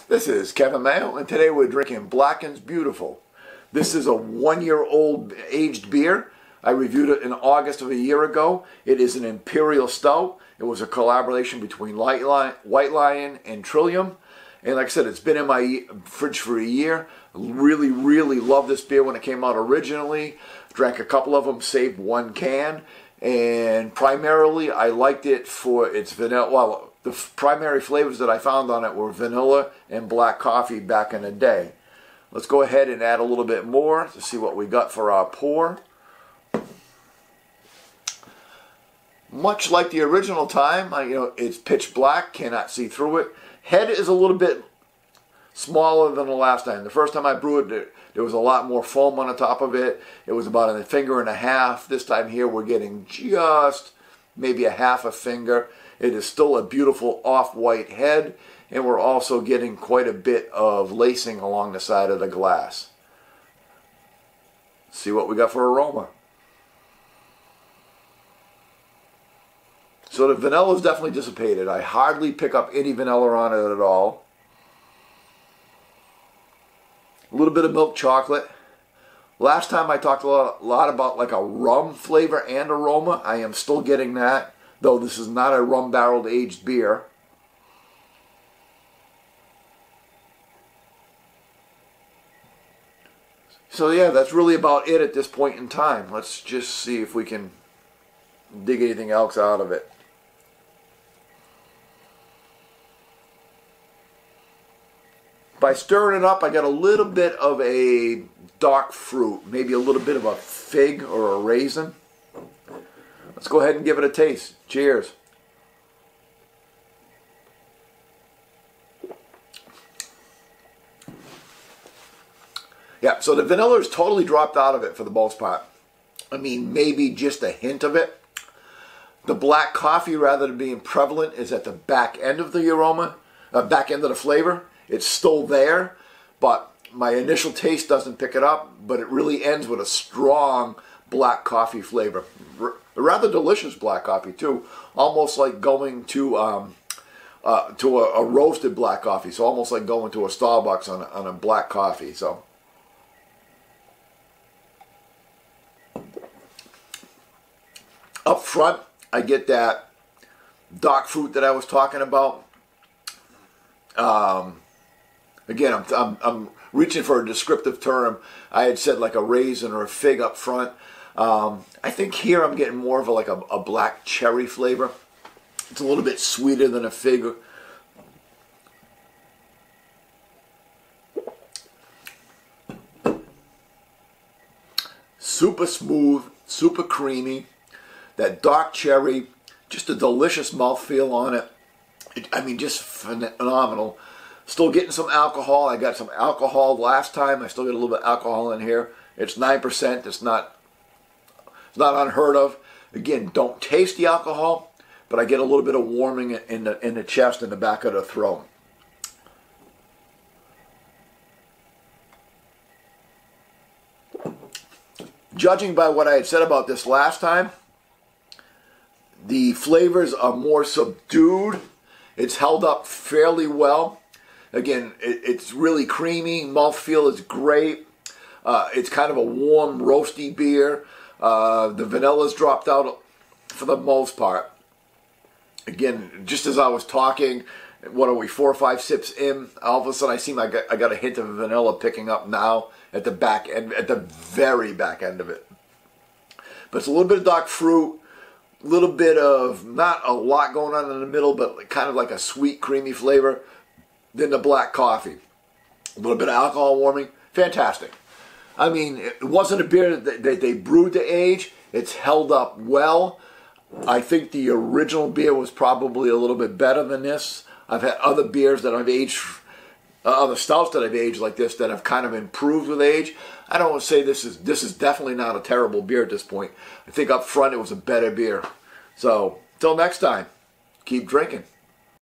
This is Kevin Mayo, and today we're drinking Blackened's Beautiful. This is a 1-year-old aged beer. I reviewed it in August of a year ago. It is an Imperial Stout. It was a collaboration between White Lion and Trillium. And like I said, it's been in my fridge for a year. Really, really loved this beer when it came out originally. Drank a couple of them, saved one can. And primarily, I liked it for its vanilla. Well, the primary flavors that I found on it were vanilla and black coffee back in the day. Let's go ahead and add a little bit more to see what we got for our pour. Much like the original time, it's pitch black, cannot see through it. Head is a little bit smaller than the last time. The first time I brewed it, there was a lot more foam on the top of it. It was about a finger and a half. This time here, we're getting just maybe a half a finger. It is still a beautiful off-white head, and we're also getting quite a bit of lacing along the side of the glass. Let's see what we got for aroma. So the vanilla is definitely dissipated. I hardly pick up any vanilla on it at all. A little bit of milk chocolate. Last time I talked a lot about like a rum flavor and aroma. I am still getting that, though this is not a rum barreled aged beer. So yeah, that's really about it at this point in time. Let's just see if we can dig anything else out of it. By stirring it up, I got a little bit of a dark fruit, maybe a little bit of a fig or a raisin. Let's go ahead and give it a taste. Cheers. Yeah, so the vanilla is totally dropped out of it for the most part. I mean, maybe just a hint of it. The black coffee, rather than being prevalent, is at the back end of the aroma, back end of the flavor. It's still there, but my initial taste doesn't pick it up, but it really ends with a strong black coffee flavor. A rather delicious black coffee too, almost like going to a roasted black coffee, so almost like going to a Starbucks on a black coffee. So up front, I get that dark fruit that I was talking about. Again, I'm reaching for a descriptive term. I had said like a raisin or a fig up front. I think here I'm getting more of a black cherry flavor. It's a little bit sweeter than a fig. Super smooth, super creamy. That dark cherry, just a delicious mouthfeel on it. I mean, just phenomenal. Still getting some alcohol. I got some alcohol last time. I still get a little bit of alcohol in here. It's 9%. It's not unheard of. Again, don't taste the alcohol, but I get a little bit of warming in the chest and the back of the throat. Judging by what I had said about this last time, the flavors are more subdued. It's held up fairly well. Again, it's really creamy. Mouthfeel is great. It's kind of a warm, roasty beer. The vanilla's dropped out for the most part. Again, just as I was talking, what are we, 4 or 5 sips in? All of a sudden, I got a hint of vanilla picking up now at the back end, at the very back end of it. But it's a little bit of dark fruit. A little bit of, not a lot going on in the middle, but kind of like a sweet, creamy flavor. Then the black coffee. A little bit of alcohol warming. Fantastic. I mean, it wasn't a beer that they brewed to age. It's held up well. I think the original beer was probably a little bit better than this. I've had other beers that I've aged, other stouts that I've aged like this that have kind of improved with age. I don't want to say this is definitely not a terrible beer at this point. I think up front it was a better beer. So, till next time, keep drinking.